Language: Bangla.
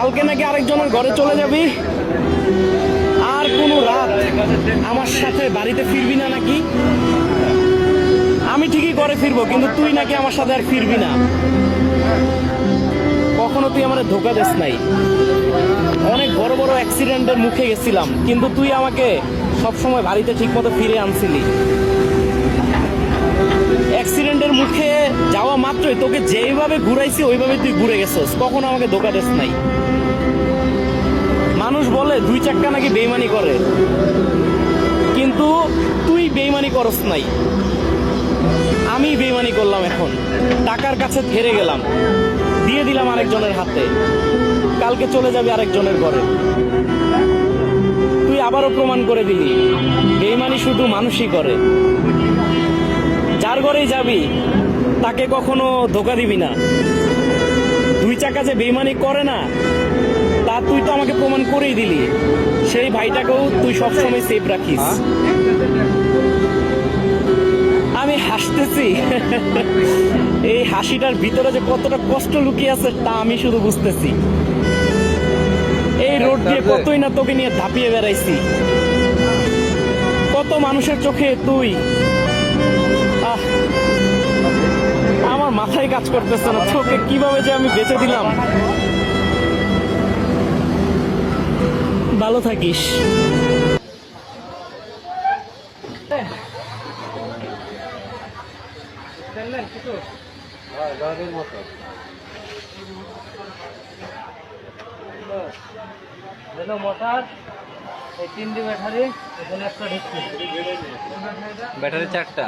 কালকে নাকি আরেকজনের ঘরে চলে যাবি, আর কোনো রাত আমার সাথে বাড়িতে ফিরবি না নাকি? আমি ঠিকই ঘরে ফিরবো, কিন্তু তুই নাকি আমার সাথে আর ফিরবি না। কখনো তুই আমার ধোকা দিস নাই। অনেক বড় বড় অ্যাক্সিডেন্টের মুখে গেছিলাম, কিন্তু তুই আমাকে সবসময় বাড়িতে ঠিক মতো ফিরে আনছিলি। অ্যাক্সিডেন্টের মুখে যাওয়া মাত্রই তোকে যেইভাবে ঘুরাইছি ওইভাবে তুই ঘুরে গেছিস, কখনো আমাকে ধোকা দিস নাই। মানুষ বলে দুই চাক্কা নাকি বেইমানি করে, কিন্তু তুই বেইমানি করস নাই, আমি বেইমানি করলাম। এখন টাকার কাছে হেরে গেলাম, দিয়ে দিলাম আরেকজনের হাতে, কালকে চলে যাবে আরেকজনের ঘরে। তুই আবারও প্রমাণ করে দিলি বেইমানি শুধু মানুষই করে। যার ঘরেই যাবি তাকে কখনো ধোকা দিবি না। দুই চাকা যে বেইমানি করে না তা তুই তো আমাকে প্রমাণ করেই দিলি। সেই ভাইটাকেও তুই সবসময় সেফ রাখিস। আমি হাসতেছি, এই হাসিটার ভিতরে যে কতটা কষ্ট লুকিয়ে আছে তা আমি শুধু বুঝতেছি। এই রোড দিয়ে কতই না তোকে নিয়ে ধাপিয়ে বেড়াইছি, কত মানুষের চোখে তুই। আমার মাথায় কাজ করতেছে না, তোকে কিভাবে যে আমি বেঁচে দিলাম। ভালো থাকিস। মোটর এই 3টি ব্যাটারি, এখানে একটা ঢুকছে, ব্যাটারি 4টা।